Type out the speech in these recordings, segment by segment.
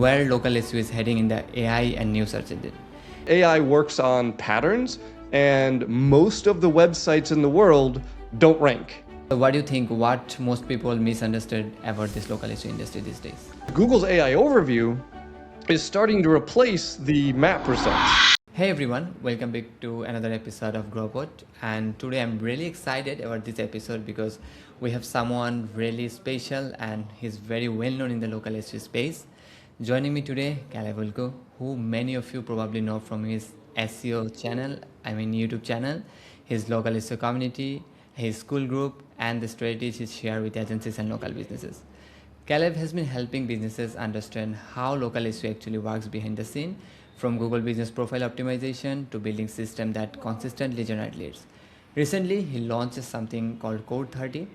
where local SEO is heading in the AI and new search engine. AI works on patterns, and most of the websites in the world don't rank. So what do you think, what most people misunderstood about this local SEO industry these days? Google's AI overview is starting to replace the map results. Hey everyone, welcome back to another episode of GrowPod, and today I'm really excited about this episode because we have someone really special and he's very well known in the local SEO space. Joining me today, Caleb Ulku, who many of you probably know from his SEO channel, YouTube channel, his local SEO community, his school group, and the strategies he shares with agencies and local businesses. Caleb has been helping businesses understand how local SEO actually works behind the scene, from Google Business Profile optimization to building systems that consistently generate leads. Recently, he launched something called Code 30,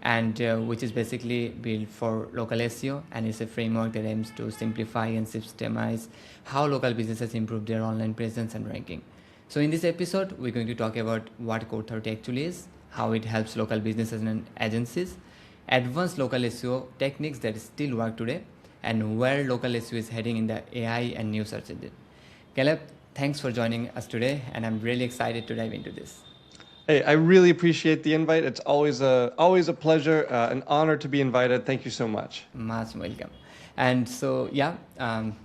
and which is basically built for local SEO, and it's a framework that aims to simplify and systemize how local businesses improve their online presence and ranking. So in this episode, we're going to talk about what Code 30 actually is, how it helps local businesses and agencies, advanced local SEO techniques that still work today, and where local SEO is heading in the AI and new search engine. Caleb, thanks for joining us today, and I'm really excited to dive into this. Hey, I really appreciate the invite. It's always a pleasure, an honor to be invited. Thank you so much. Much welcome. And so,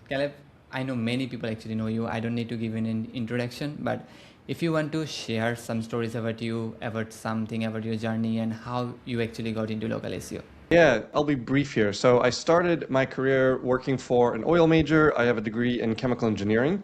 Caleb, I know many people actually know you. I don't need to give you an introduction, but if you want to share some stories about you, about something, about your journey and how you actually got into local SEO. Yeah, I'll be brief here. So I started my career working for an oil major. I have a degree in chemical engineering.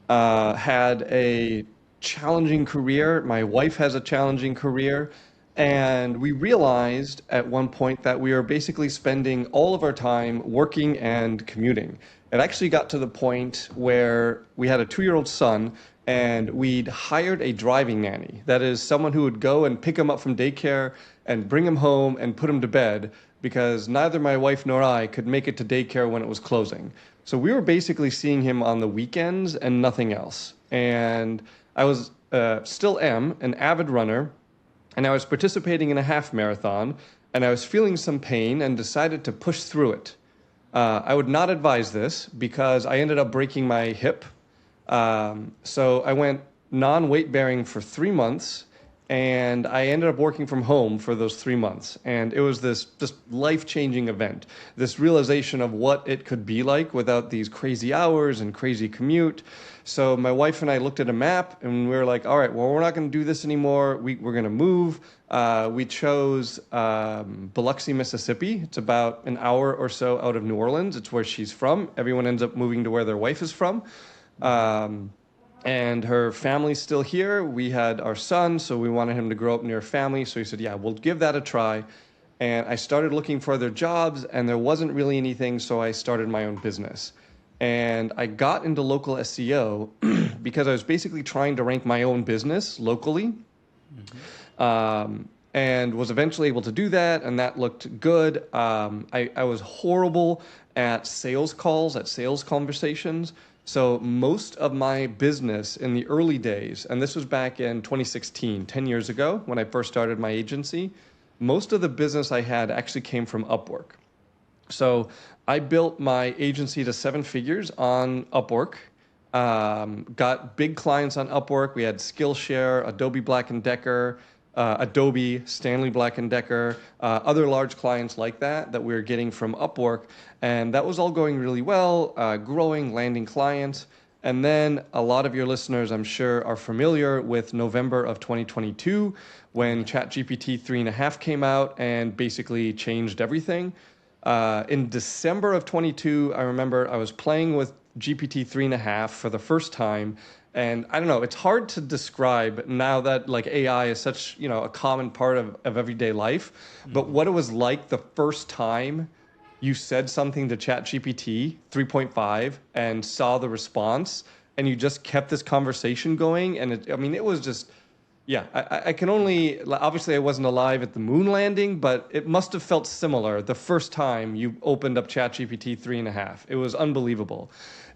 Had a challenging career. My wife has a challenging career. And we realized at one point that we were basically spending all of our time working and commuting. It actually got to the point where we had a 2-year-old son and we'd hired a driving nanny. That is someone who would go and pick him up from daycare and bring him home and put him to bed because neither my wife nor I could make it to daycare when it was closing. So we were basically seeing him on the weekends and nothing else. And I was, still am, an avid runner, and I was participating in a half marathon, and I was feeling some pain and decided to push through it. I would not advise this because I ended up breaking my hip. So I went non-weight bearing for 3 months, and I ended up working from home for those 3 months. And it was this just life-changing event, this realization of what it could be like without these crazy hours and crazy commute. So my wife and I looked at a map and we were like, all right, well, we're not going to do this anymore. We're going to move. We chose Biloxi, Mississippi. It's about an hour or so out of New Orleans. It's where she's from. Everyone ends up moving to where their wife is from. And her family's still here. We had our son, so we wanted him to grow up near family. So he said, yeah, we'll give that a try. And I started looking for other jobs, and there wasn't really anything, so I started my own business. And I got into local SEO because I was basically trying to rank my own business locally. And was eventually able to do that, and that looked good. I was horrible at sales calls, at sales conversations. So most of my business in the early days, and this was back in 2016, 10 years ago when I first started my agency, most of the business I had actually came from Upwork. So I built my agency to 7 figures on Upwork, got big clients on Upwork. We had Skillshare, Adobe Black & Decker, Adobe, Stanley Black & Decker, other large clients like that we were getting from Upwork. And that was all going really well, growing, landing clients. And then a lot of your listeners, I'm sure, are familiar with November of 2022 when ChatGPT 3.5 came out and basically changed everything. In December of 22, I remember I was playing with GPT 3.5 for the first time. And I don't know, it's hard to describe now that like AI is such, a common part of everyday life. But what it was like the first time you said something to ChatGPT 3.5 and saw the response, and you just kept this conversation going. And it was just, I can only, obviously I wasn't alive at the moon landing, but it must have felt similar the first time you opened up ChatGPT 3.5. It was unbelievable.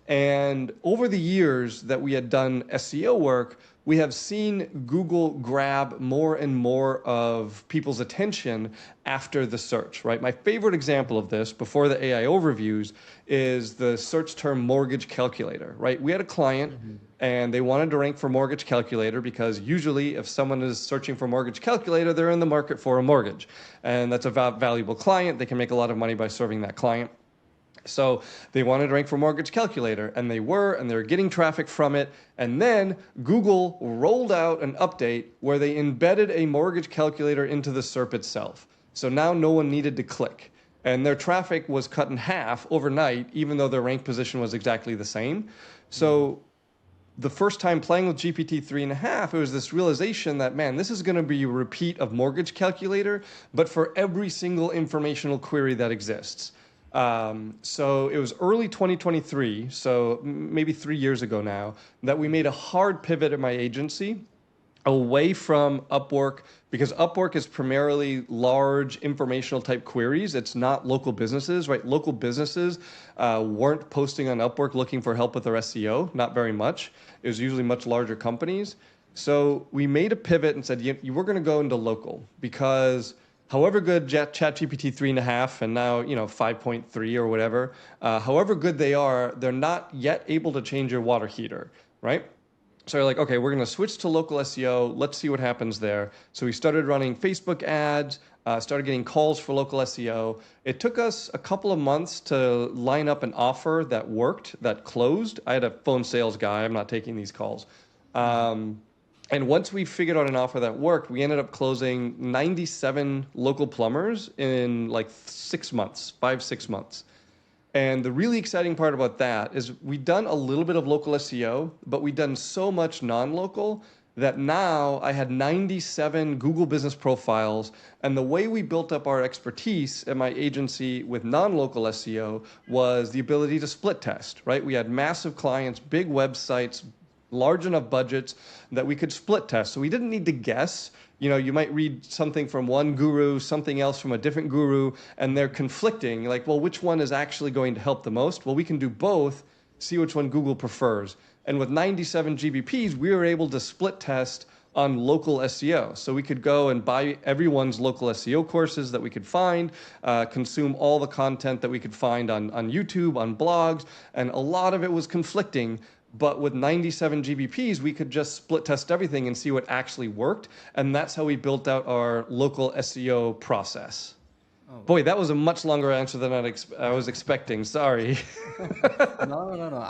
And over the years that we had done SEO work, we have seen Google grab more and more of people's attention after the search, right? My favorite example of this before the AI overviews is the search term mortgage calculator, right? We had a client and they wanted to rank for mortgage calculator because usually if someone is searching for mortgage calculator, they're in the market for a mortgage. And that's a valuable client. They can make a lot of money by serving that client. So they wanted to rank for mortgage calculator, and they're getting traffic from it. And then Google rolled out an update where they embedded a mortgage calculator into the SERP itself. So now no one needed to click. And their traffic was cut in half overnight, even though their rank position was exactly the same. So the first time playing with GPT 3.5, it was this realization that, man, this is going to be a repeat of mortgage calculator, but for every single informational query that exists. So it was early 2023, so maybe 3 years ago now, that we made a hard pivot at my agency away from Upwork, because Upwork is primarily large informational type queries. It's not local businesses, right? Local businesses weren't posting on Upwork looking for help with their SEO, not very much. It was usually much larger companies. So we made a pivot and said, you we're going to go into local, because however good ChatGPT 3.5 and now 5.3 or whatever, however good they are, they're not yet able to change your water heater, right? So you're like, okay, we're going to switch to local SEO. Let's see what happens there. So we started running Facebook ads, started getting calls for local SEO. It took us a couple of months to line up an offer that worked, that closed. I had a phone sales guy. I'm not taking these calls. And once we figured out an offer that worked, we ended up closing 97 local plumbers in like 6 months, 5-6 months. And the really exciting part about that is we've done a little bit of local SEO, but we've done so much non-local that now I had 97 Google business profiles. And the way we built up our expertise at my agency with non-local SEO was the ability to split test, right? We had massive clients, big websites, large enough budgets that we could split test. So we didn't need to guess. You might read something from one guru, something else from a different guru, and they're conflicting. Like, well, which one is actually going to help the most? Well, we can do both, see which one Google prefers. And with 97 GBPs, we were able to split test on local SEO. So we could go and buy everyone's local SEO courses that we could find, consume all the content that we could find on YouTube, on blogs, and a lot of it was conflicting. But with 97 GBPs, we could just split test everything and see what actually worked. And that's how we built out our local SEO process. Oh, boy, that was a much longer answer than I was expecting. Sorry. No.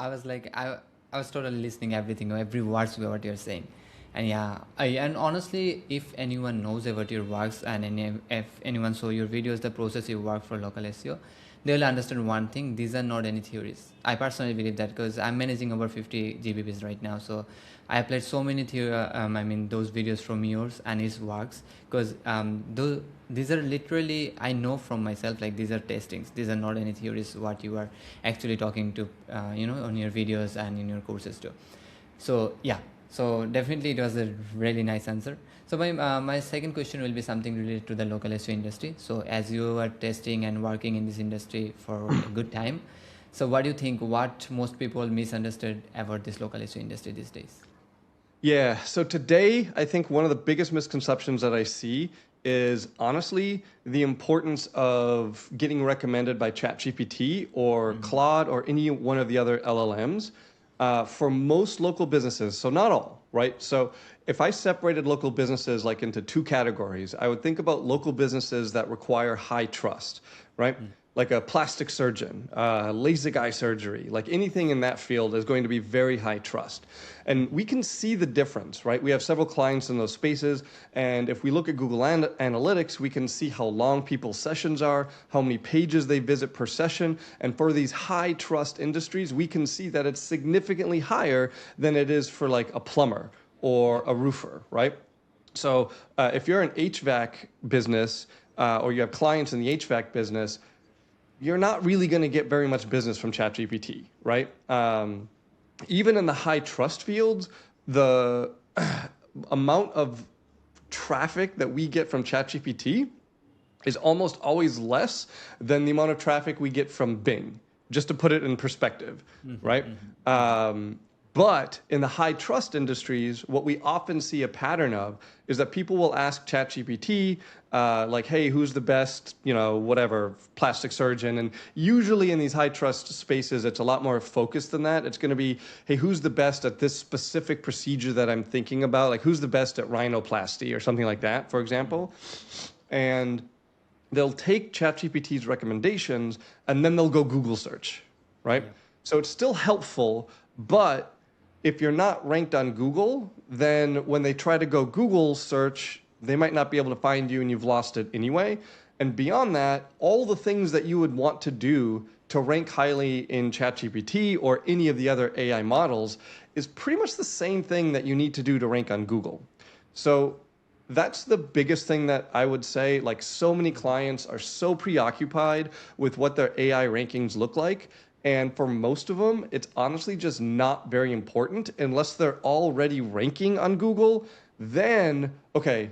I was totally listening everything, every word what you're saying. And yeah, and honestly, if anyone knows about your works and if anyone saw your videos, the process you work for local SEO, they will understand one thing: these are not any theories. I personally believe that because I'm managing over 50 GBPs right now, so I applied so many those videos from yours and his works, because these are literally, I know from myself, like these are testings. These are not any theories what you are actually talking to on your videos and in your courses too. So yeah, so definitely it was a really nice answer. So my second question will be something related to the local SEO industry. So as you are testing and working in this industry for a good time, so what do you think, what most people misunderstood about this local SEO industry these days? Yeah, so today, I think one of the biggest misconceptions that I see is honestly the importance of getting recommended by ChatGPT or Claude or any one of the other LLMs for most local businesses. So not all, right? So if I separated local businesses like into two categories, I would think about local businesses that require high trust, right? Like a plastic surgeon, LASIK eye surgery, like anything in that field is going to be very high trust. And we can see the difference, right? We have several clients in those spaces. And if we look at Google Analytics, we can see how long people's sessions are, how many pages they visit per session. And for these high trust industries, we can see that it's significantly higher than it is for like a plumber or a roofer, right? So if you're an HVAC business or you have clients in the HVAC business, you're not really going to get very much business from ChatGPT, right? Even in the high trust fields, the amount of traffic that we get from ChatGPT is almost always less than the amount of traffic we get from Bing, just to put it in perspective, right? But in the high trust industries, what we often see a pattern of is that people will ask ChatGPT, like, hey, who's the best, whatever, plastic surgeon? And usually in these high trust spaces, it's a lot more focused than that. It's going to be, hey, who's the best at this specific procedure that I'm thinking about? Like, who's the best at rhinoplasty or something like that, for example? And they'll take ChatGPT's recommendations and then they'll go Google search, right? Yeah. So it's still helpful, but if you're not ranked on Google, then when they try to go Google search, they might not be able to find you and you've lost it anyway. And beyond that, all the things that you would want to do to rank highly in ChatGPT or any of the other AI models is pretty much the same thing that you need to do to rank on Google. So that's the biggest thing that I would say. Like, so many clients are so preoccupied with what their AI rankings look like. And for most of them, it's honestly just not very important unless they're already ranking on Google. Then, okay,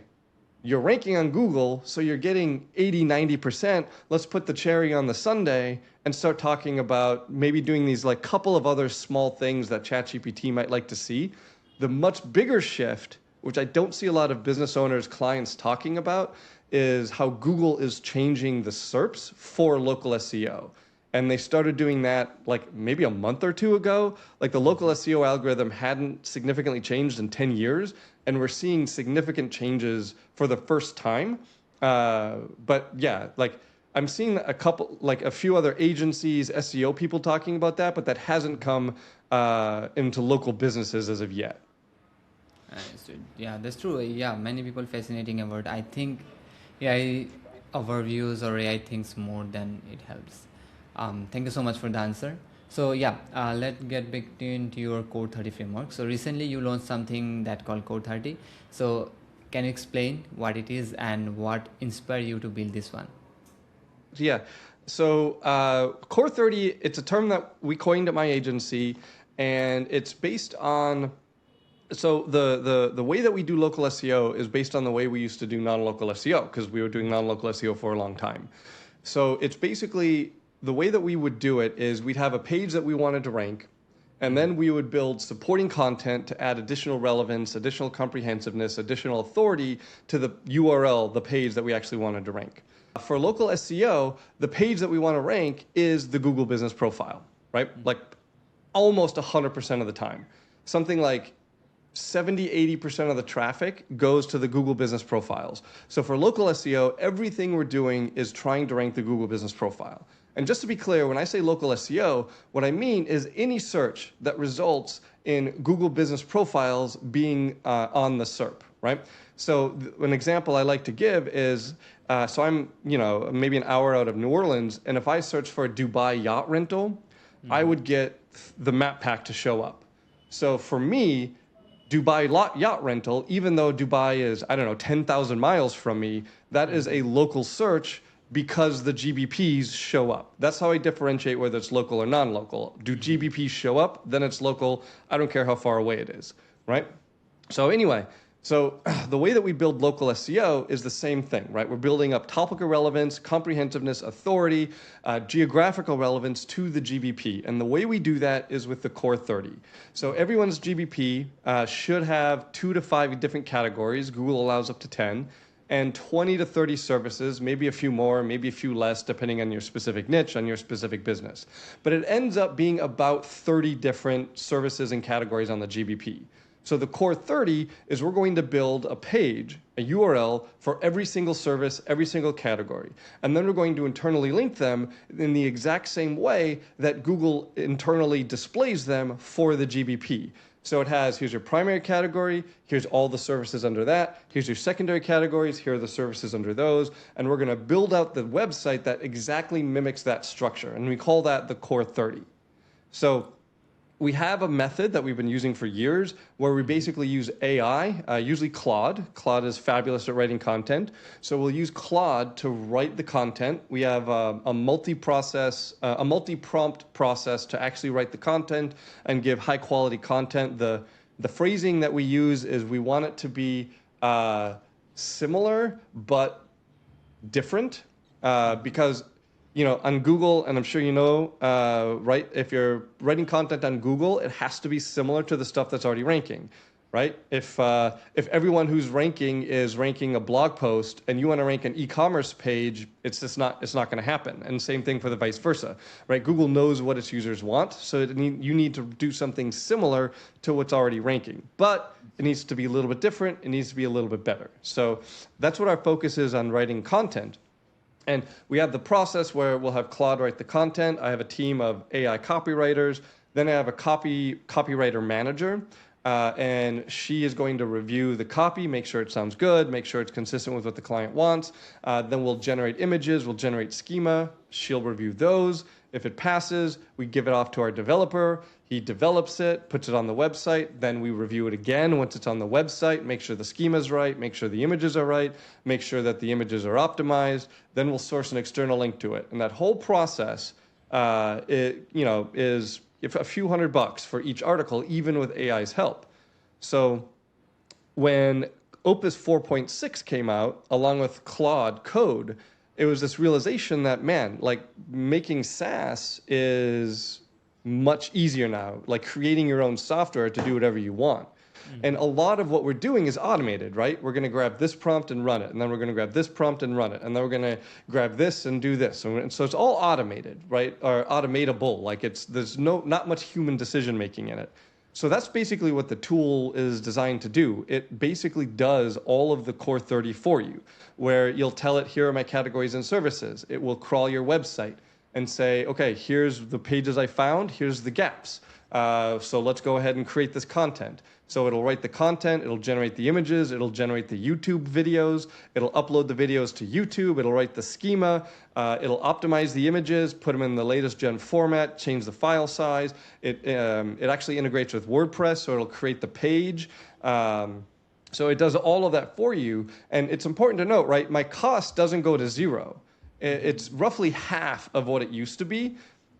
you're ranking on Google, so you're getting 80, 90%. Let's put the cherry on the sundae and start talking about maybe doing these like couple of other small things that ChatGPT might like to see. The much bigger shift, which I don't see a lot of business owners, clients talking about, is how Google is changing the SERPs for local SEO. And they started doing that like maybe a month or two ago. Like, the local SEO algorithm hadn't significantly changed in 10 years. And we're seeing significant changes for the first time. But yeah, like, I'm seeing a few other agencies, SEO people talking about that, but that hasn't come into local businesses as of yet. So, yeah, that's true. Yeah, many people fascinating about. I think AI overviews or AI thinks more than it helps. Thank you so much for the answer. So yeah, let's get back into your Core 30 framework. So recently you launched something that called Core 30. So can you explain what it is and what inspired you to build this one? Yeah. So Core 30, it's a term that we coined at my agency, and it's based on. So the way that we do local SEO is based on the way we used to do non-local SEO, because we were doing non-local SEO for a long time. So it's basically the way that we would do it is we'd have a page that we wanted to rank, and then we would build supporting content to add additional relevance, additional comprehensiveness, additional authority to the URL, the page that we actually wanted to rank. For local SEO, the page that we want to rank is the Google Business Profile, right? Like, almost 100% of the time. Something like 70, 80% of the traffic goes to the Google Business Profiles. So for local SEO, everything we're doing is trying to rank the Google Business Profile. And just to be clear, when I say local SEO, what I mean is any search that results in Google Business Profiles being on the SERP, right? So an example I like to give is, so I'm, maybe an hour out of New Orleans, and if I search for a Dubai yacht rental, I would get the map pack to show up. So for me, Dubai yacht rental, even though Dubai is, 10,000 miles from me, that is a local search because the GBPs show up. That's how I differentiate whether it's local or non-local. Do GBPs show up? Then it's local. I don't care how far away it is, right? So anyway, the way that we build local SEO is the same thing, right? We're building up topical relevance, comprehensiveness, authority, geographical relevance to the GBP. And the way we do that is with the Core 30. So everyone's GBP should have 2 to 5 different categories. Google allows up to 10. And 20 to 30 services, maybe a few more, maybe a few less, depending on your specific niche, on your specific business. But it ends up being about 30 different services and categories on the GBP. So the Core 30 is we're going to build a page, a URL for every single service, every single category. And then we're going to internally link them in the exact same way that Google internally displays them for the GBP. So it has, here's your primary category, here's all the services under that, here's your secondary categories, here are the services under those, and we're going to build out the website that exactly mimics that structure, and we call that the Core 30. So we have a method that we've been using for years where we basically use AI, usually Claude. Claude is fabulous at writing content. So we'll use Claude to write the content. We have a multi-prompt process to actually write the content and give high quality content. The phrasing that we use is we want it to be similar but different because On Google, and I'm sure you know, right? If you're writing content on Google, it has to be similar to the stuff that's already ranking, right? If everyone who's ranking is ranking a blog post and you want to rank an e-commerce page, it's not going to happen. And same thing for the vice versa, right? Google knows what its users want, so you need to do something similar to what's already ranking, but it needs to be a little bit different. It needs to be a little bit better. So that's what our focus is on writing content. And we have the process where we'll have Claude write the content. I have a team of AI copywriters. Then I have a copywriter manager. And she is going to review the copy, make sure it sounds good, make sure it's consistent with what the client wants. Then we'll generate images, we'll generate schema. She'll review those. If it passes, we give it off to our developer. He develops it, puts it on the website. Then we review it again once it's on the website, make sure the schema is right, make sure the images are right, make sure that the images are optimized. Then we'll source an external link to it. And that whole process is a few $100 for each article, even with AI's help. So when Opus 4.6 came out, along with Claude Code, it was this realization that, man, like making SaaS is much easier now, like creating your own software to do whatever you want. And a lot of what we're doing is automated, right? We're going to grab this prompt and run it, and then we're going to grab this prompt and run it, and then we're going to grab this and do this. And so it's all automated, right? Or automatable. Like there's not much human decision making in it. So that's basically what the tool is designed to do. It basically does all of the core 30 for you, where you'll tell it, here are my categories and services. It will crawl your website and say, okay, here's the pages I found, here's the gaps. So let's go ahead and create this content. So it'll write the content, it'll generate the images, it'll generate the YouTube videos, it'll upload the videos to YouTube, it'll write the schema, it'll optimize the images, put them in the latest gen format, change the file size. It actually integrates with WordPress, so it'll create the page. So it does all of that for you. And it's important to note, right, my cost doesn't go to zero. It's roughly half of what it used to be,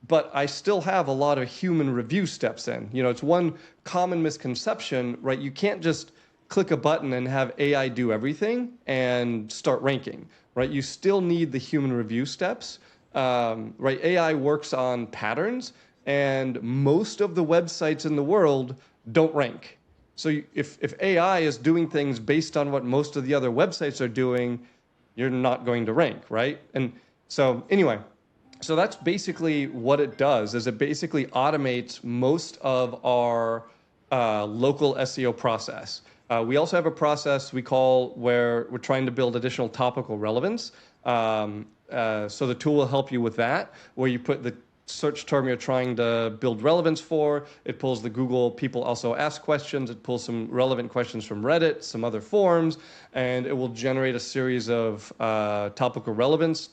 but I still have a lot of human review steps in. It's one common misconception, right? You can't just click a button and have AI do everything and start ranking, right? You still need the human review steps, right? AI works on patterns, and most of the websites in the world don't rank. So if AI is doing things based on what most of the other websites are doing, you're not going to rank, right? And so anyway, so that's basically what it does, is it basically automates most of our local SEO process. We also have a process we call where we're trying to build additional topical relevance. So the tool will help you with that, where you put the search term you're trying to build relevance for. It pulls the Google people also ask questions. It pulls some relevant questions from Reddit, some other forums, and it will generate a series of topical relevance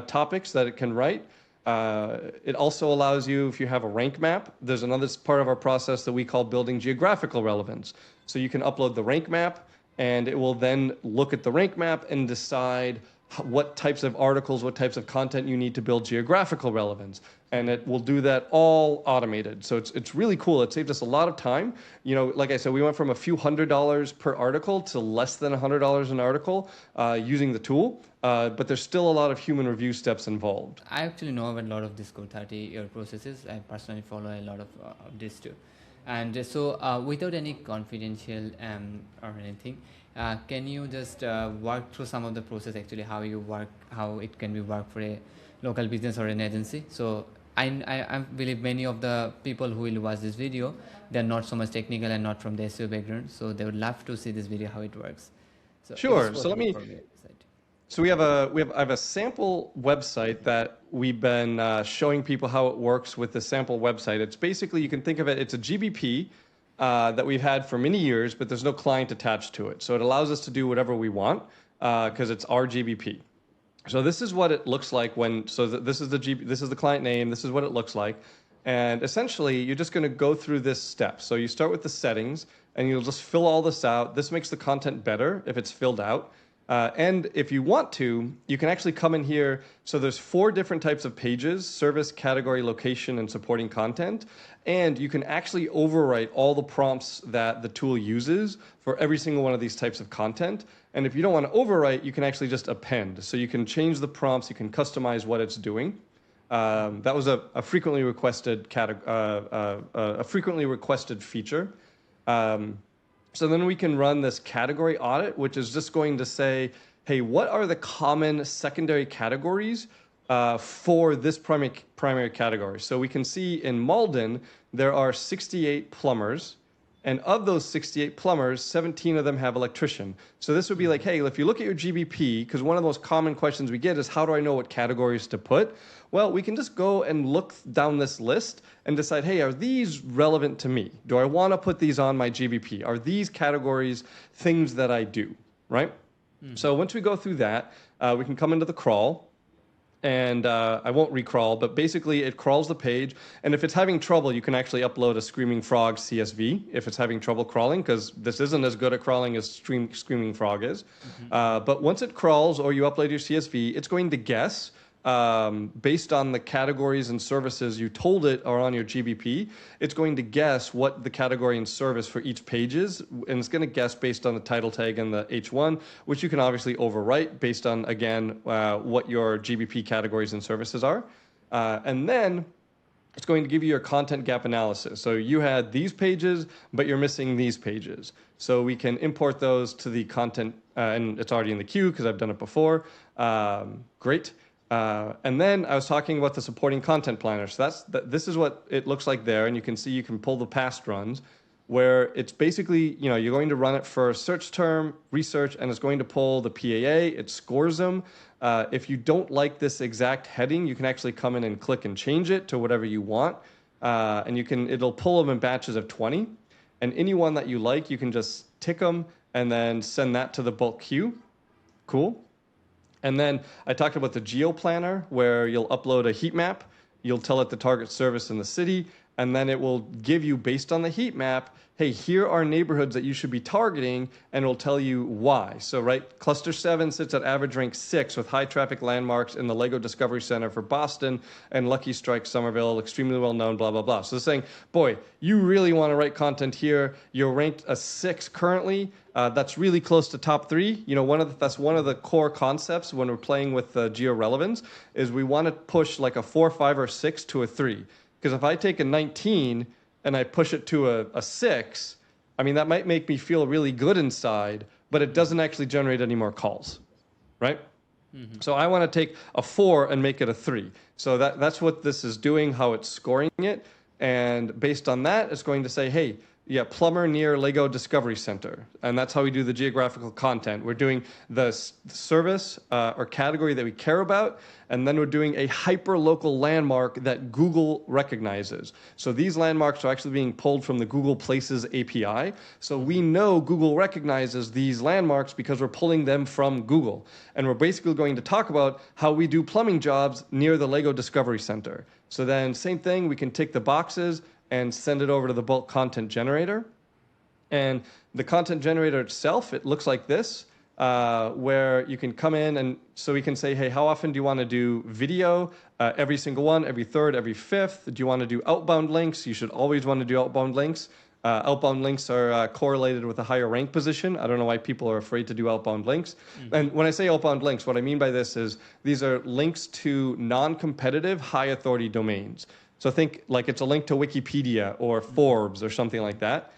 topics that it can write. It also allows you, if you have a rank map, there's another part of our process that we call building geographical relevance. So you can upload the rank map, and it will then look at the rank map and decide what types of articles, what types of content you need to build geographical relevance. And it will do that all automated. So it's really cool. It saved us a lot of time. Like I said, we went from a few $100s per article to less than $100 an article using the tool. But there's still a lot of human review steps involved. I actually know about a lot of this Code 30 processes. I personally follow a lot of this too. And so without any confidential or anything, can you just walk through some of the process, actually how you work, how it can be work for a local business or an agency? So I believe many of the people who will watch this video, they're not so much technical and not from the SEO background, so they would love to see this video how it works. So sure. So I have a sample website that we've been showing people how it works with the sample website. It's basically, you can think of it, it's a GBP that we've had for many years, but there's no client attached to it. So it allows us to do whatever we want because it's our GBP. So this is what it looks like this is the client name, this is what it looks like. And essentially, you're just going to go through this step. So you start with the settings, and you'll just fill all this out. This makes the content better if it's filled out. And if you want to, you can actually come in here. So there's 4 different types of pages: service, category, location, and supporting content. And you can actually overwrite all the prompts that the tool uses for every single one of these types of content. And if you don't want to overwrite, you can actually just append. So you can change the prompts, you can customize what it's doing. That was a frequently requested a frequently requested feature. So then we can run this category audit, which is just going to say, hey, what are the common secondary categories for this primary category? So we can see in Malden, there are 68 plumbers. And of those 68 plumbers, 17 of them have electrician. So this would be like, hey, if you look at your GBP, because one of the most common questions we get is, how do I know what categories to put? Well, we can just go and look down this list and decide, hey, are these relevant to me? Do I want to put these on my GBP? Are these categories things that I do, right? So once we go through that, we can come into the crawl. And I won't recrawl, but basically it crawls the page. And if it's having trouble, you can actually upload a Screaming Frog CSV if it's having trouble crawling, because this isn't as good at crawling as Screaming Frog is. But once it crawls or you upload your CSV, it's going to guess based on the categories and services you told it are on your GBP. It's going to guess what the category and service for each page is, and it's going to guess based on the title tag and the H1, which you can obviously overwrite based on, again, what your GBP categories and services are. And then it's going to give you your content gap analysis. So you had these pages, but you're missing these pages. So we can import those to the content, and it's already in the queue because I've done it before. Great. And then I was talking about the supporting content planner. So this is what it looks like there. And you can see you can pull the past runs where it's basically, you're going to run it for search term, research, and it's going to pull the PAA. It scores them. If you don't like this exact heading, you can actually come in and click and change it to whatever you want. And it'll pull them in batches of 20. And any one that you like, you can just tick them and then send that to the bulk queue. Cool. And then I talked about the geo planner, where you'll upload a heat map, you'll tell it the target service in the city, and then it will give you, based on the heat map, hey, here are neighborhoods that you should be targeting, and it'll tell you why. So, right, Cluster 7 sits at average rank 6 with high traffic landmarks in the Lego Discovery Center for Boston, and Lucky Strike Somerville, extremely well known, blah, blah, blah. So it's saying, boy, you really want to write content here. You're ranked a 6 currently. That's really close to top 3. That's one of the core concepts when we're playing with geo-relevance, is we want to push like a 4, 5, or 6 to a 3. Because if I take a 19 and I push it to a 6, I mean, that might make me feel really good inside, but it doesn't actually generate any more calls, right? Mm-hmm. So I want to take a 4 and make it a 3. So that's what this is doing, how it's scoring it. And based on that, it's going to say, hey, yeah, plumber near Lego Discovery Center. And that's how we do the geographical content. We're doing the service or category that we care about, and then we're doing a hyper-local landmark that Google recognizes. So these landmarks are actually being pulled from the Google Places API. So we know Google recognizes these landmarks because we're pulling them from Google. And we're basically going to talk about how we do plumbing jobs near the Lego Discovery Center. So then same thing, we can tick the boxes and send it over to the bulk content generator. And the content generator itself, it looks like this, where you can come in and so we can say, hey, how often do you want to do video? Every single one, every third, every fifth. Do you want to do outbound links? You should always want to do outbound links. Outbound links are correlated with a higher rank position. I don't know why people are afraid to do outbound links. Mm-hmm. And when I say outbound links, what I mean by this is these are links to non-competitive, high authority domains. So think like it's a link to Wikipedia or Forbes or something like that.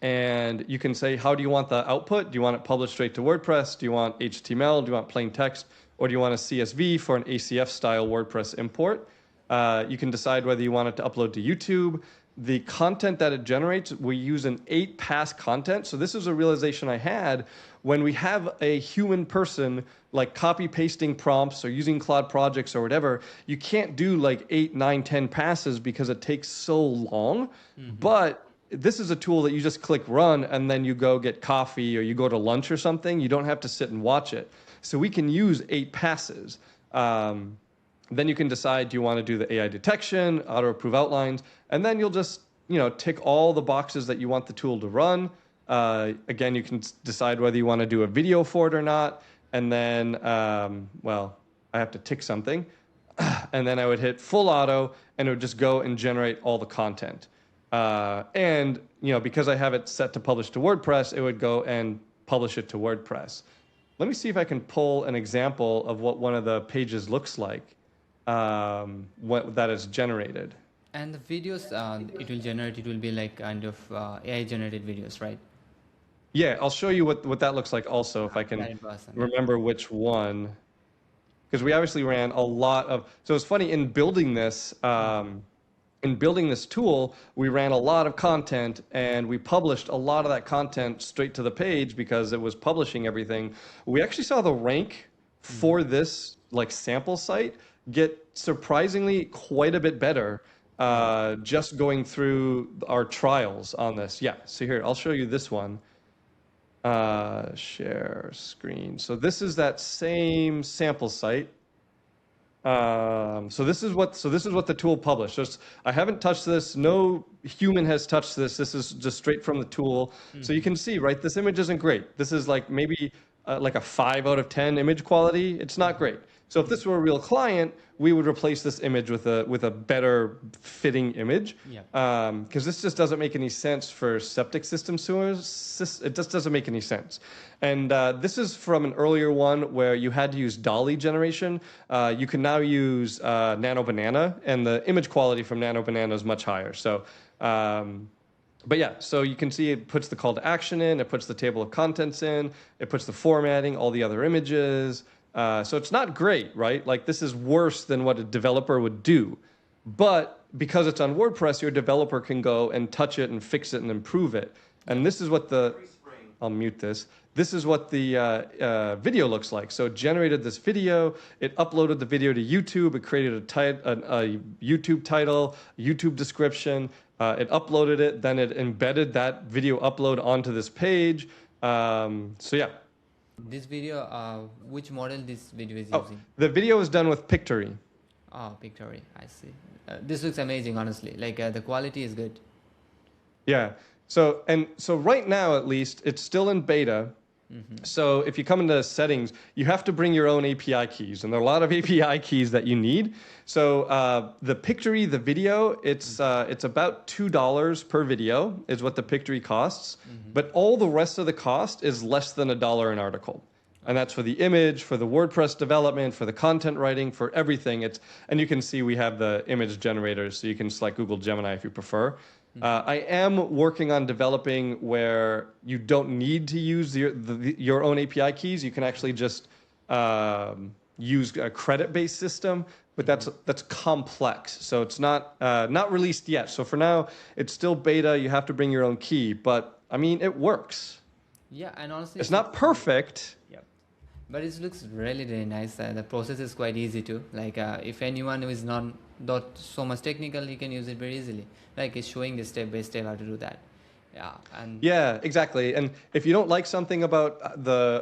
And you can say, how do you want the output? Do you want it published straight to WordPress? Do you want HTML? Do you want plain text? Or do you want a CSV for an ACF style WordPress import? You can decide whether you want it to upload to YouTube. The content that it generates, we use an 8-pass content. So this is a realization I had when we have a human person like copy pasting prompts or using Cloud Projects or whatever. You can't do like 8, 9, 10 passes because it takes so long. Mm-hmm. But this is a tool that you just click run and then you go get coffee or you go to lunch or something. You don't have to sit and watch it. So we can use 8 passes. Then you can decide, do you want to do the AI detection, auto-approve outlines, and then you'll just, tick all the boxes that you want the tool to run. Again, you can decide whether you want to do a video for it or not. And then, I have to tick something. And then I would hit full auto, and it would just go and generate all the content. And because I have it set to publish to WordPress, it would go and publish it to WordPress. Let me see if I can pull an example of what one of the pages looks like, what that is generated. And the videos it will generate, it will be like kind of AI generated videos, right? Yeah, I'll show you what that looks like also, if I can That is awesome. Yeah. remember which one. Because we obviously ran a lot of, so it's funny, in building this tool, we ran a lot of content and we published a lot of that content straight to the page because it was publishing everything. We actually saw the rank for this like sample site get surprisingly quite a bit better just going through our trials on this. Yeah, so here, I'll show you this one. Share screen. So this is that same sample site. So this is what the tool published. I haven't touched this. No human has touched this. This is just straight from the tool. So you can see, right? This image isn't great. This is like maybe like a 5 out of 10 image quality. It's not great. So if this were a real client, we would replace this image with a better fitting image. Yeah. Because this just doesn't make any sense for septic system sewers. It just doesn't make any sense. And this is from an earlier one where you had to use dolly generation. You can now use Nano Banana, and the image quality from Nano Banana is much higher. So, but yeah, so you can see it puts the call to action in, it puts the table of contents in, it puts the formatting, all the other images. So it's not great, right? Like this is worse than what a developer would do. But because it's on WordPress, your developer can go and touch it and fix it and improve it. And this is what I'll mute this. This is what the video looks like. So it generated this video, it uploaded the video to YouTube, it created a YouTube title, YouTube description, it uploaded it, then it embedded that video upload onto this page. So yeah. This video, which model this video is Oh, using? the video is done with Pictory. Oh, Pictory, I see. This looks amazing, honestly. Like the quality is good. Yeah. So right now, at least, it's still in beta. So if you come into settings, you have to bring your own API keys, and there are a lot of API keys that you need. So the Pictory, the video, it's about $2 per video is what the Pictory costs, but all the rest of the cost is less than $1 an article. And that's for the image, for the WordPress development, for the content writing, for everything. And you can see we have the image generators, so you can select Google Gemini if you prefer. I am working on developing where you don't need to use your own API keys. You can actually just use a credit-based system, but that's complex. So it's not released yet. So for now, it's still beta. You have to bring your own key, but I mean, it works. Yeah, and honestly, It's not perfect. Yep. But it looks really, really nice. The process is quite easy too. Like if anyone who is not so much technical, he can use it very easily. Like it's showing the step by step how to do that. Yeah. And Yeah, exactly. And if you don't like something about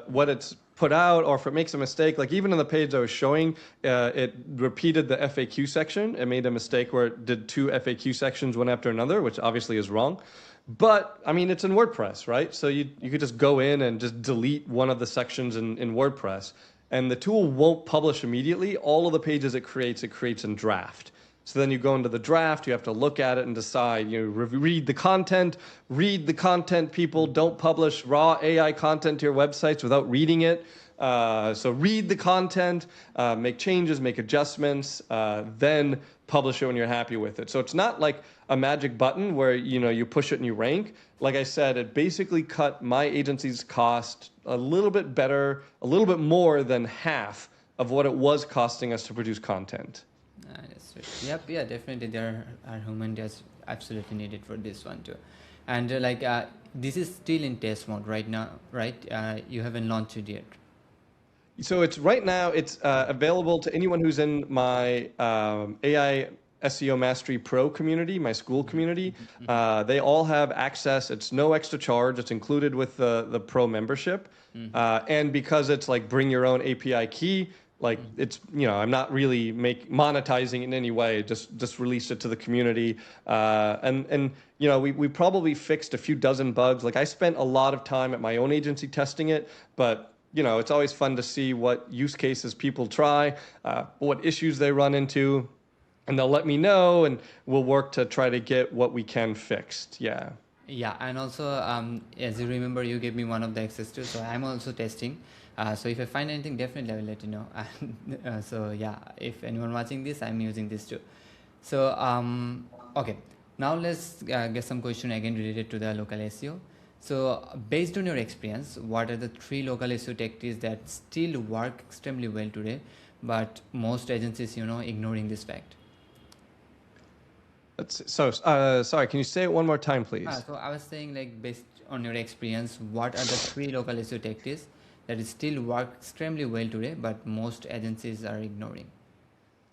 what it's put out, or if it makes a mistake, like even on the page I was showing, it repeated the FAQ section. It made a mistake where it did 2 FAQ sections one after another, which obviously is wrong. But I mean, it's in WordPress, right? So you could just go in and just delete one of the sections in WordPress, and the tool won't publish immediately. All of the pages it creates in draft. So then you go into the draft, you have to look at it and decide, read the content, people. Don't publish raw AI content to your websites without reading it. So read the content, make changes, make adjustments, then publish it when you're happy with it. So it's not like a magic button where you push it and you rank. Like I said, it basically cut my agency's cost a little bit better, a little bit more than half of what it was costing us to produce content. that's right. Yep, yeah, definitely there are human that's absolutely needed for this one too. And this is still in test mode right now, right? You haven't launched it yet. So right now it's available to anyone who's in my AI SEO Mastery Pro community, my school community. They all have access. It's no extra charge. It's included with the Pro membership. And because it's like bring your own API key, like it's, I'm not really monetizing in any way. Just released it to the community. And we probably fixed a few dozen bugs. Like I spent a lot of time at my own agency testing it, but it's always fun to see what use cases people try, what issues they run into, and they'll let me know, and we'll work to try to get what we can fixed. Yeah. Yeah, and also as you remember, you gave me one of the access too, so I'm also testing. So if I find anything, definitely I will let you know. And so yeah, if anyone watching this, I'm using this too. So okay, now let's get some question again related to the local SEO. So based on your experience, what are the three local SEO tactics that still work extremely well today, but most agencies, ignoring this fact? Sorry, can you say it one more time, please? So I was saying, like, based on your experience, what are the three local SEO tactics that still work extremely well today, but most agencies are ignoring?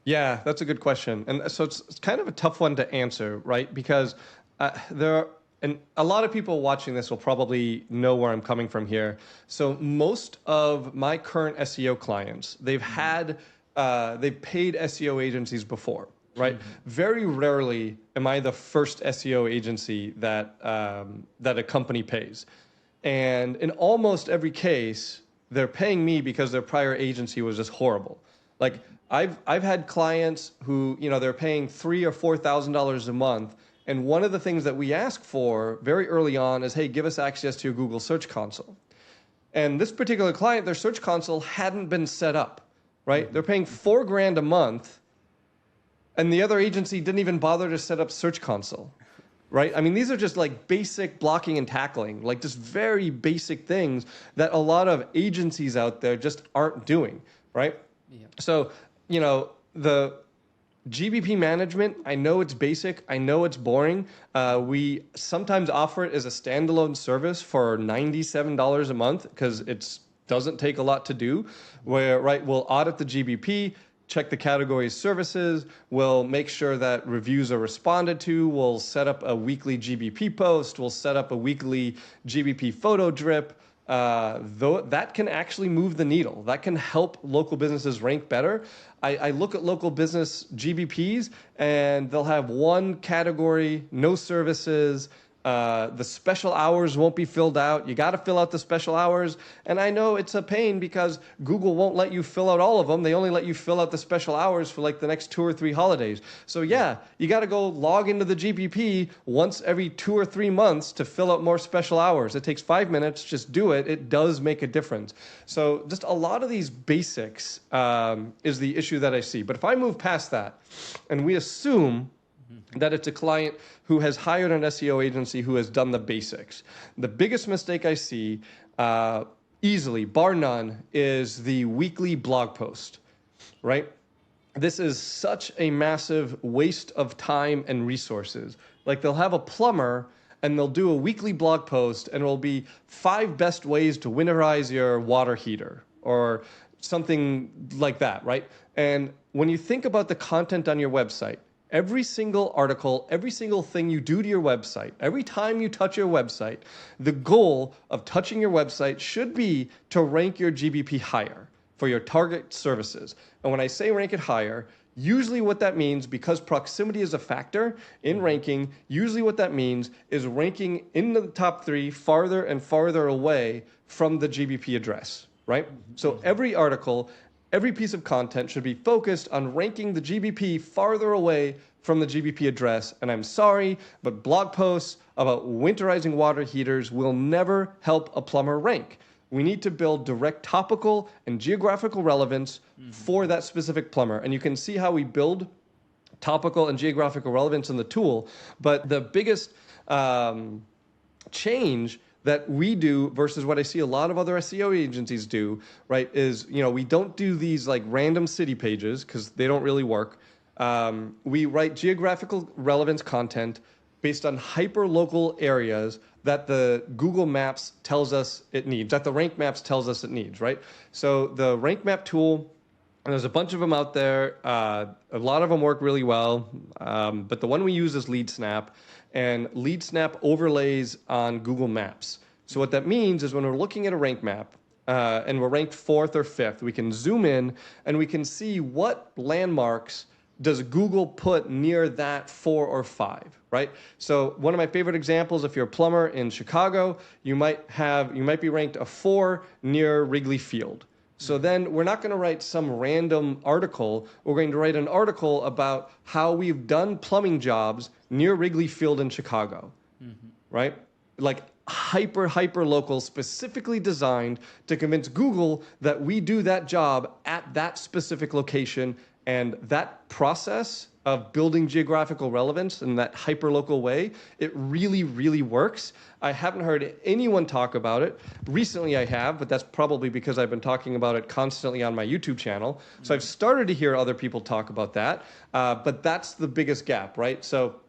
Yeah, that's a good question. And so it's kind of a tough one to answer, right? Because there are, and a lot of people watching this will probably know where I'm coming from here. So most of my current SEO clients, they've paid SEO agencies before, right? Very rarely am I the first SEO agency that a company pays. And in almost every case, they're paying me because their prior agency was just horrible. Like I've had clients who, they're paying $3,000 or $4,000 a month, and one of the things that we ask for very early on is, hey, give us access to your Google Search Console. And this particular client, their Search Console hadn't been set up, right? They're paying $4,000 a month, and the other agency didn't even bother to set up Search Console, right? I mean, these are just like basic blocking and tackling, like just very basic things that a lot of agencies out there just aren't doing, right? Yeah. So, the GBP management, I know it's basic. I know it's boring. We sometimes offer it as a standalone service for $97 a month because it doesn't take a lot to do. Where, right, we'll audit the GBP, check the category services, we'll make sure that reviews are responded to, we'll set up a weekly GBP post, we'll set up a weekly GBP photo drip. Though that can actually move the needle. That can help local businesses rank better. I look at local business GBPs and they'll have one category, no services. The special hours won't be filled out. You got to fill out the special hours. And I know it's a pain because Google won't let you fill out all of them. They only let you fill out the special hours for like the next 2 or 3 holidays. So yeah, you got to go log into the GPP once every 2 or 3 months to fill out more special hours. It takes 5 minutes. Just do it. It does make a difference. So just a lot of these basics is the issue that I see. But if I move past that and we assume that it's a client who has hired an SEO agency who has done the basics. The biggest mistake I see, easily, bar none, is the weekly blog post, right? This is such a massive waste of time and resources. Like they'll have a plumber and they'll do a weekly blog post and it'll be 5 best ways to winterize your water heater or something like that, right? And when you think about the content on your website, every single article, every single thing you do to your website, every time you touch your website, the goal of touching your website should be to rank your GBP higher for your target services. And when I say rank it higher, usually what that means, because proximity is a factor in ranking, usually what that means is ranking in the top 3 farther and farther away from the GBP address, right? So every article, every piece of content should be focused on ranking the GBP farther away from the GBP address. And I'm sorry, but blog posts about winterizing water heaters will never help a plumber rank. We need to build direct topical and geographical relevance for that specific plumber. And you can see how we build topical and geographical relevance in the tool. But the biggest change that we do versus what I see a lot of other SEO agencies do, right, is, we don't do these like random city pages because they don't really work. We write geographical relevance content based on hyper-local areas that the Google Maps tells us it needs, that the Rank Maps tells us it needs, right? So the Rank Map tool, and there's a bunch of them out there. A lot of them work really well, but the one we use is LeadSnap, and LeadSnap overlays on Google Maps. So what that means is when we're looking at a rank map, and we're ranked 4th or 5th, we can zoom in and we can see what landmarks does Google put near that 4 or 5, right? So one of my favorite examples, if you're a plumber in Chicago, you might be ranked a 4 near Wrigley Field. So then we're not going to write some random article. We're going to write an article about how we've done plumbing jobs near Wrigley Field in Chicago, right? like hyper local, specifically designed to convince Google that we do that job at that specific location. And that process of building geographical relevance in that hyper local way, it really works. I haven't heard anyone talk about it. Recently I have, but that's probably because I've been talking about it constantly on my YouTube channel. So I've started to hear other people talk about that, but that's the biggest gap, right? So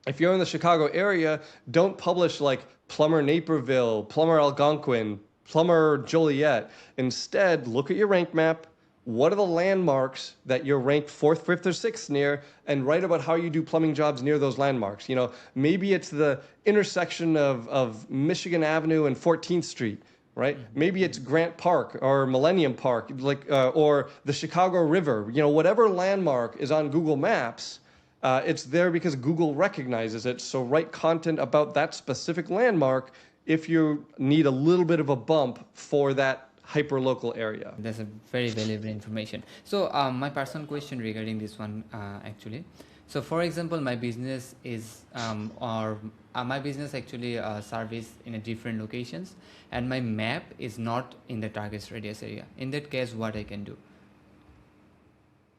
if you're in the Chicago area, don't publish like Plumber Naperville, Plumber Algonquin, Plumber Joliet. Instead, look at your rank map. What are the landmarks that you're ranked 4th, 5th, or 6th near, and write about how you do plumbing jobs near those landmarks. You know, maybe it's the intersection of Michigan Avenue and 14th Street, right? Maybe it's Grant Park or Millennium Park, or the Chicago River. You know, whatever landmark is on Google Maps, it's there because Google recognizes it. So write content about that specific landmark if you need a little bit of a bump for that hyper-local area. That's a very valuable information. So my personal question regarding this one, actually. So for example, my business is, my business actually service in a different locations, and my map is not in the target radius area. In that case, what I can do?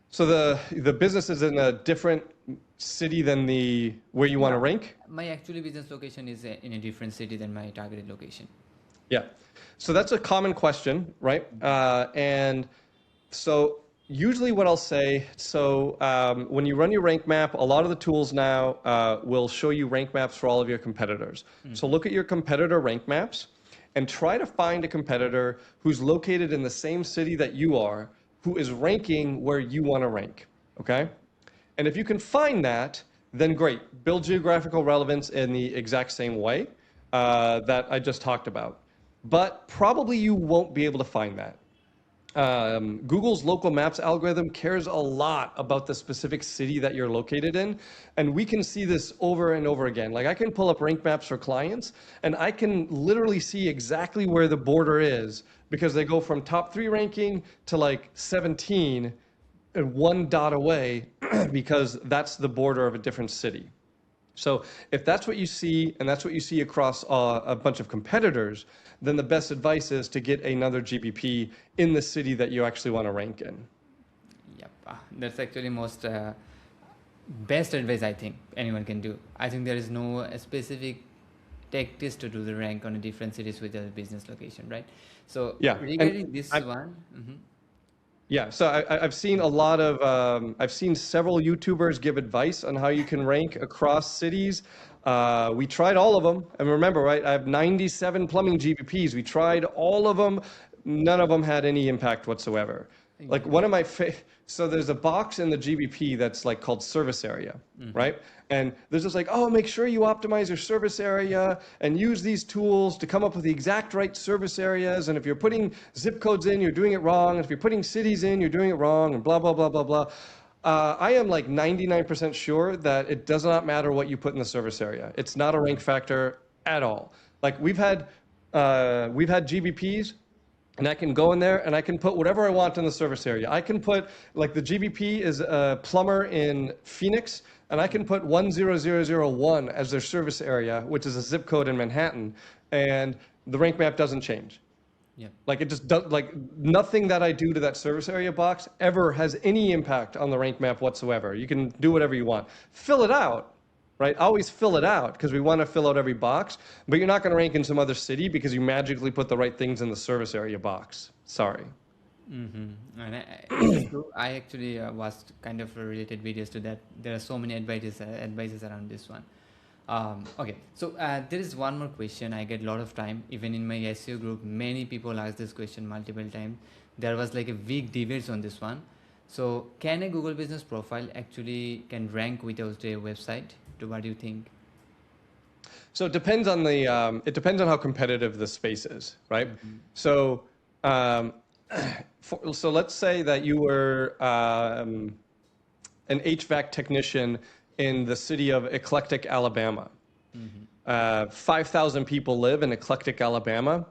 So the business is in a different city than where you want to rank? My actually business location is in a different city than my targeted location. Yeah. So that's a common question, right? And so usually what I'll say, when you run your rank map, a lot of the tools now will show you rank maps for all of your competitors. So look at your competitor rank maps and try to find a competitor who's located in the same city that you are, who is ranking where you want to rank, okay? And if you can find that, then great. Build geographical relevance in the exact same way that I just talked about. But probably you won't be able to find that. Google's local maps algorithm cares a lot about the specific city that you're located in. And we can see this over and over again. Like I can pull up rank maps for clients and I can literally see exactly where the border is because they go from top 3 ranking to like 17 and 1 dot away because that's the border of a different city. So if that's what you see, and that's what you see across a bunch of competitors, then the best advice is to get another GBP in the city that you actually want to rank in. Yep, that's actually most best advice I think anyone can do. I think there is no specific tactics to do the rank on a different cities with a business location, right? So Yeah, regarding this one, yeah, so I've seen a lot of, I've seen several YouTubers give advice on how you can rank across cities. We tried all of them. And remember, right, I have 97 plumbing GBPs. We tried all of them. None of them had any impact whatsoever. Like one of my, so there's a box in the GBP that's like called service area, right? And there's just like, oh, make sure you optimize your service area and use these tools to come up with the exact right service areas. And if you're putting zip codes in, you're doing it wrong. And if you're putting cities in, you're doing it wrong, and blah, blah, blah, blah, blah. I am like 99% sure that it does not matter what you put in the service area. It's not a rank factor at all. Like we've had GBPs, and I can go in there and I can put whatever I want in the service area. I can put, like the GBP is a plumber in Phoenix, and I can put 10001 as their service area, which is a zip code in Manhattan, and the rank map doesn't change. yeah, Like it just does, like nothing that I do to that service area box ever has any impact on the rank map whatsoever. You can do whatever you want. Fill it out. Right? Always fill it out because we want to fill out every box, but you're not going to rank in some other city because you magically put the right things in the service area box. Sorry. And it's true. I actually watched kind of related videos to that. There are so many advices around this one. Okay, so there is one more question. I get a lot of time, even in my SEO group, many people ask this question multiple times. There was like a big debates on this one. So can a Google business profile actually can rank without a website? What do you think? So it depends on it depends on how competitive the space is, right? So, so let's say that you were an HVAC technician in the city of Eclectic, Alabama. 5,000 people live in Eclectic, Alabama,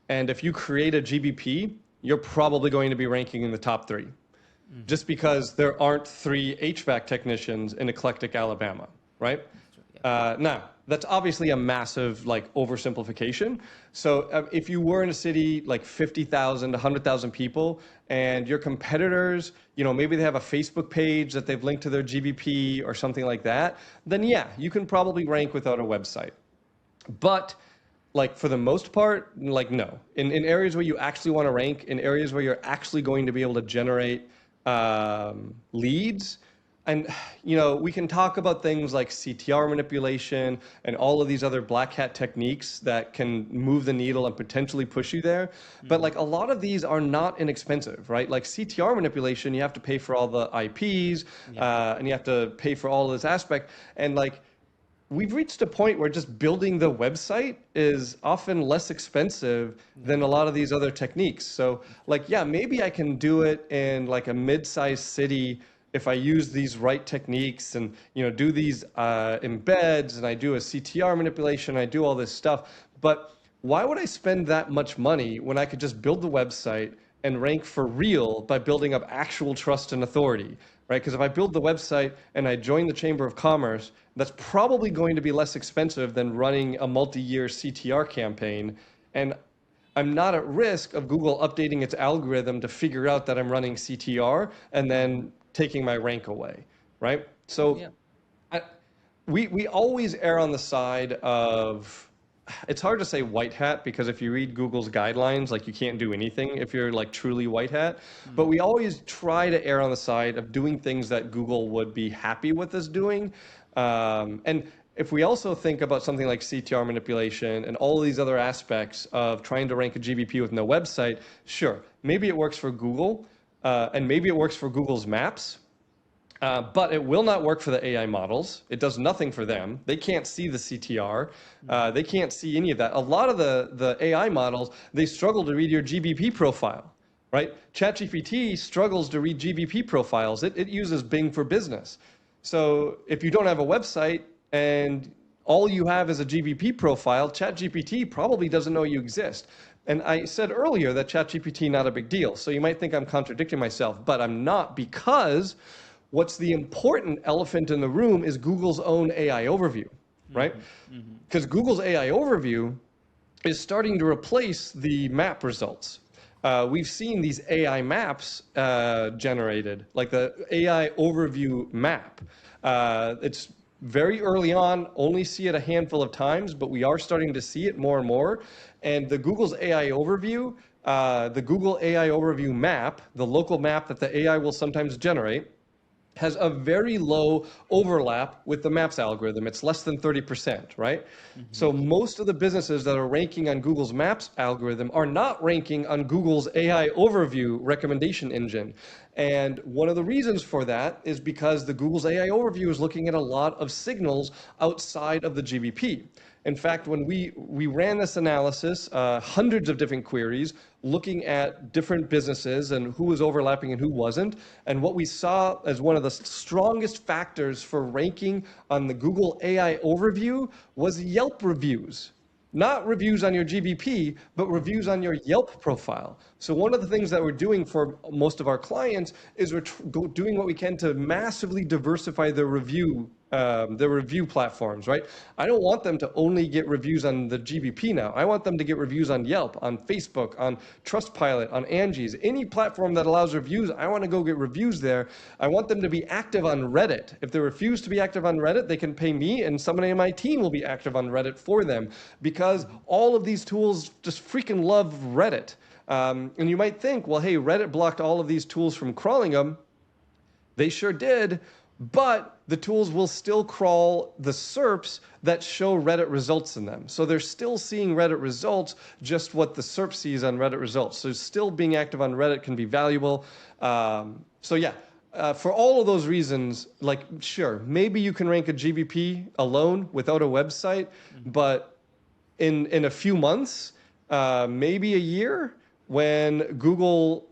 and if you create a GBP, you're probably going to be ranking in the top 3, just because there aren't 3 HVAC technicians in Eclectic, Alabama. Right? Yeah. Now, that's obviously a massive like oversimplification. So if you were in a city like 50,000 to 100,000 people and your competitors, maybe they have a Facebook page that they've linked to their GBP or something like that, then yeah, you can probably rank without a website. But like for the most part, like no. In areas where you actually want to rank, in areas where you're actually going to be able to generate leads, and we can talk about things like CTR manipulation and all of these other black hat techniques that can move the needle and potentially push you there. But like a lot of these are not inexpensive, right? Like CTR manipulation, you have to pay for all the IPs, and you have to pay for all of this aspect, and like we've reached a point where just building the website is often less expensive than a lot of these other techniques. So like, yeah, maybe I can do it in like a mid-sized city if I use these right techniques and, do these embeds and I do a CTR manipulation, I do all this stuff. But why would I spend that much money when I could just build the website and rank for real by building up actual trust and authority, right? Because if I build the website and I join the Chamber of Commerce, that's probably going to be less expensive than running a multi-year CTR campaign. And I'm not at risk of Google updating its algorithm to figure out that I'm running CTR and then taking my rank away, right? So Yeah. I, we always err on the side of, it's hard to say white hat because if you read Google's guidelines, like you can't do anything if you're like truly white hat. But we always try to err on the side of doing things that Google would be happy with us doing. And if we also think about something like CTR manipulation and all of these other aspects of trying to rank a GBP with no website, sure, maybe it works for Google, and maybe it works for Google's maps. But it will not work for the AI models. It does nothing for them. They can't see the CTR. They can't see any of that. A lot of the AI models, they struggle to read your GBP profile, right? ChatGPT struggles to read GBP profiles. It uses Bing for Business. So if you don't have a website and all you have is a GBP profile, ChatGPT probably doesn't know you exist. And I said earlier that ChatGPT not a big deal. So you might think I'm contradicting myself, but I'm not, because what's the important elephant in the room is Google's own AI overview, right? Because Google's AI overview is starting to replace the map results. We've seen these AI maps generated, like the AI overview map. It's very early on, only see it a handful of times, but we are starting to see it more and more. And the Google's AI overview, the Google AI overview map, the local map that the AI will sometimes generate, has a very low overlap with the maps algorithm. It's less than 30%, right? So most of the businesses that are ranking on Google's maps algorithm are not ranking on Google's AI overview recommendation engine. And one of the reasons for that is because the Google's AI overview is looking at a lot of signals outside of the GBP. In fact, when we ran this analysis, hundreds of different queries, looking at different businesses and who was overlapping and who wasn't, and what we saw as one of the strongest factors for ranking on the Google AI overview was Yelp reviews. Not reviews on your GBP, but reviews on your Yelp profile. So one of the things that we're doing for most of our clients is we're doing what we can to massively diversify their review platforms, right? I don't want them to only get reviews on the GBP now. I want them to get reviews on Yelp, on Facebook, on Trustpilot, on Angie's, any platform that allows reviews. I want to go get reviews there. I want them to be active on Reddit. If they refuse to be active on Reddit, they can pay me and somebody in my team will be active on Reddit for them, because all of these tools just freaking love Reddit. And you might think, well, hey, Reddit blocked all of these tools from crawling them. They sure did, but the tools will still crawl the SERPs that show Reddit results in them. So they're still seeing Reddit results, just what the SERP sees on Reddit results. So still being active on Reddit can be valuable. So yeah, for all of those reasons, like, sure, maybe you can rank a GBP alone without a website, but in a few months, maybe a year, when Google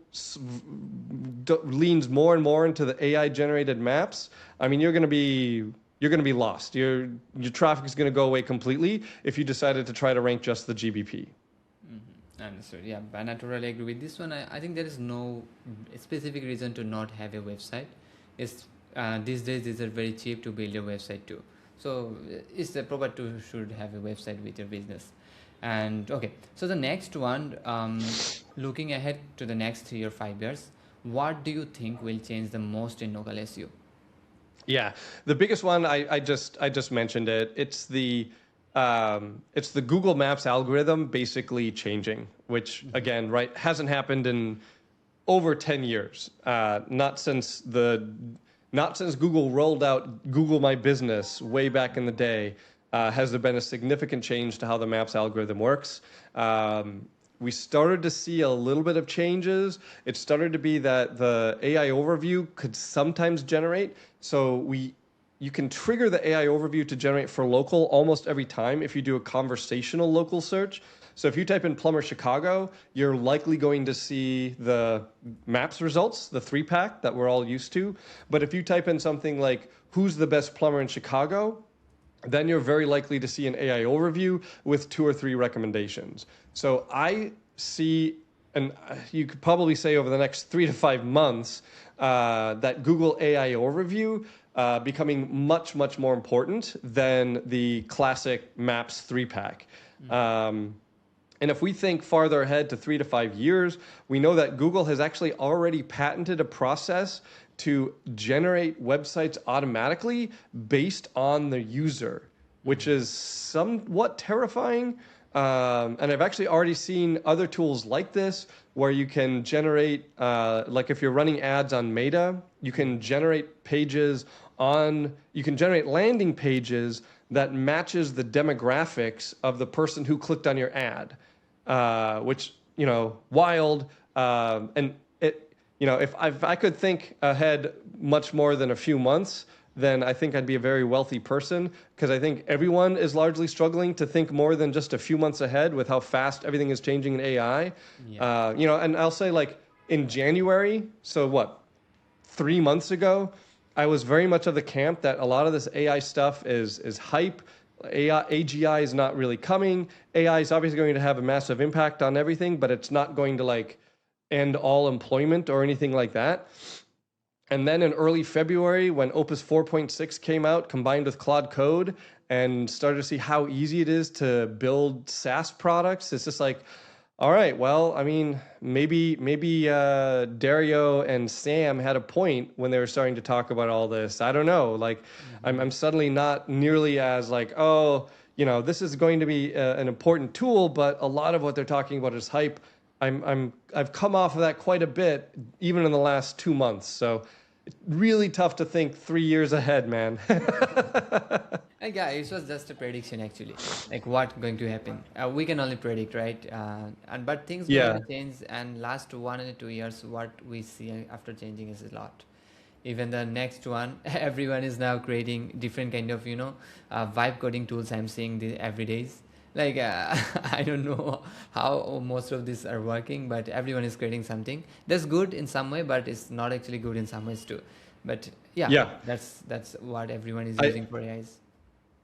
leans more and more into the AI generated maps, I mean, you're going to be lost. Your traffic is going to go away completely if you decided to try to rank just the GBP. Understood. Yeah, and I totally agree with this one. I think there is no specific reason to not have a website. It's these days these are very cheap to build a website too. So it's proper to should have a website with your business. And okay, so the next one, looking ahead to the next 3 or 5 years, what do you think will change the most in local SEO? Yeah, the biggest one I just mentioned it. It's the Google Maps algorithm basically changing, which again, right, hasn't happened in over 10 years. Not since Google rolled out Google My Business way back in the day, has there been a significant change to how the Maps algorithm works. We started to see a little bit of changes. It started to be that the AI overview could sometimes generate. You can trigger the AI overview to generate for local almost every time if you do a conversational local search. So if you type in plumber Chicago, you're likely going to see the maps results, the 3-pack that we're all used to. But if you type in something like who's the best plumber in Chicago, then you're very likely to see an AI overview with 2 or 3 recommendations. So I see, and you could probably say over the next 3 to 5 months, that Google AI overview becoming much, much more important than the classic Maps 3-pack. And if we think farther ahead to 3 to 5 years, we know that Google has actually already patented a process to generate websites automatically based on the user, which is somewhat terrifying. And I've actually already seen other tools like this where you can generate, like if you're running ads on Meta, you can generate you can generate landing pages that matches the demographics of the person who clicked on your ad, which, wild. And if I could think ahead much more than a few months, then I think I'd be a very wealthy person, because I think everyone is largely struggling to think more than just a few months ahead with how fast everything is changing in AI. Yeah. And I'll say, like, in January, so what, 3 months ago, I was very much of the camp that a lot of this AI stuff is hype. AGI is not really coming. AI is obviously going to have a massive impact on everything, but it's not going to like end all employment or anything like that. And then in early February, when Opus 4.6 came out, combined with Claude Code, and started to see how easy it is to build SaaS products, it's just like, all right, well, I mean, maybe Dario and Sam had a point when they were starting to talk about all this. I don't know. Like, I'm suddenly not nearly as like, oh, this is going to be an important tool, but a lot of what they're talking about is hype. I've come off of that quite a bit, even in the last 2 months. So it's really tough to think 3 years ahead, man. And yeah, it was just a prediction actually, like what going to happen. We can only predict, right? And but things going to Yeah. change. And last 1 and 2 years, what we see after changing is a lot. Even the next one, everyone is now creating different kind of vibe coding tools. I'm seeing the every days. Like I don't know how most of these are working, but everyone is creating something that's good in some way, but it's not actually good in some ways too. But yeah, Yeah. that's what everyone is I, using for AIs.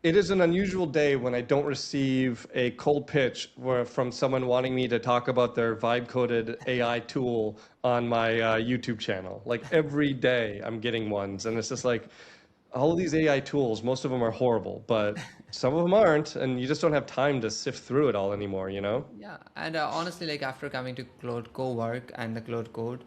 It is an unusual day when I don't receive a cold pitch from someone wanting me to talk about their vibe coded AI tool on my YouTube channel. Like every day I'm getting ones, and it's just like all of these AI tools, most of them are horrible, but some of them aren't, and you just don't have time to sift through it all anymore, you know? Yeah, and honestly, like after coming to Cloud Co-work and the Cloud Code,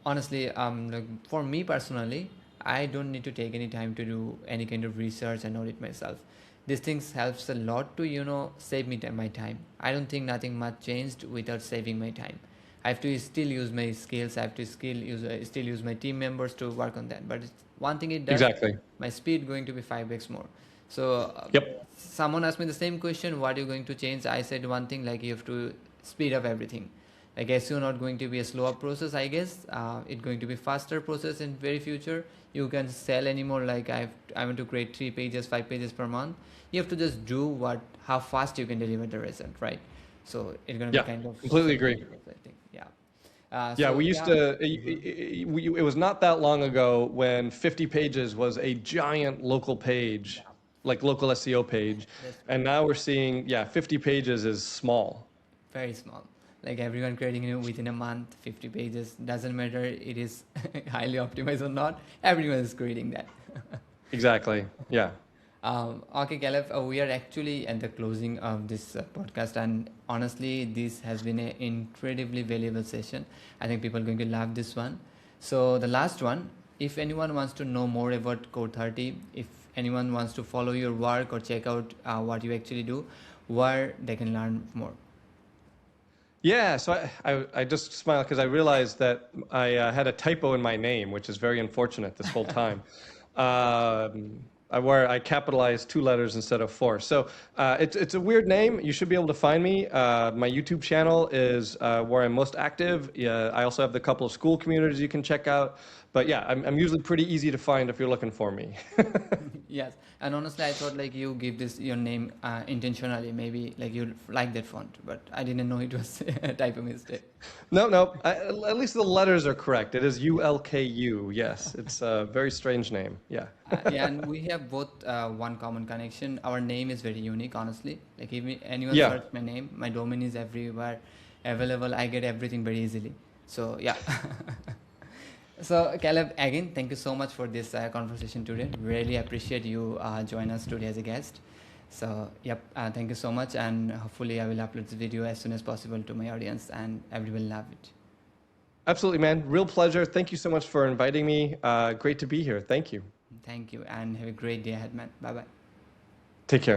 honestly, like for me personally, I don't need to take any time to do any kind of research and audit myself. These things helps a lot to save me my time. I don't think nothing much changed without saving my time. I have to still use my skills. I have to still use my team members to work on that. But one thing it does, Exactly. my speed going to be 5x more. So Yep. someone asked me the same question, what are you going to change? I said one thing, like you have to speed up everything. Like SEO not going to be a slower process, I guess. It's going to be faster process in very future. You can sell anymore like I want to create 3 pages, 5 pages per month. You have to just do how fast you can deliver the result, right? So it's gonna be Yeah. kind of Completely same agree. process, I think. Yeah. Yeah, So we used yeah. to, it was not that long ago when 50 pages was a giant local page, Yeah, like local SEO page. that's true. And now we're seeing, yeah, 50 pages is small. Very small. Like everyone creating within a month 50 pages, doesn't matter it is highly optimized or not, everyone is creating that. Exactly. Yeah. Okay, Caleb, we are actually at the closing of this podcast, and honestly, this has been an incredibly valuable session. I think people are going to love this one. So, the last one, if anyone wants to know more about Code 30, if anyone wants to follow your work or check out what you actually do, where they can learn more. Yeah, so I just smiled because I realized that I had a typo in my name, which is very unfortunate this whole time. Where I capitalized two letters instead of four. So it's a weird name. You should be able to find me. My YouTube channel is where I'm most active. Yeah, I also have the couple of school communities you can check out. But yeah, I'm usually pretty easy to find if you're looking for me. Yes, and honestly, I thought like you give this your name intentionally, maybe like you like that font, but I didn't know it was a typo mistake. No, no, at least the letters are correct. It is ULKU. Yes, it's a very strange name. Yeah. Yeah, and we have both one common connection. Our name is very unique, honestly. Like if anyone Yeah. search my name, my domain is everywhere available. I get everything very easily. So yeah. So Caleb, again, thank you so much for this conversation today. Really appreciate you join us today as a guest. So yep, thank you so much, and hopefully I will upload this video as soon as possible to my audience, and everyone will love it. Absolutely, man. Real pleasure. Thank you so much for inviting me. Great to be here. Thank you. Thank you, and have a great day ahead, man. Bye bye. Take care.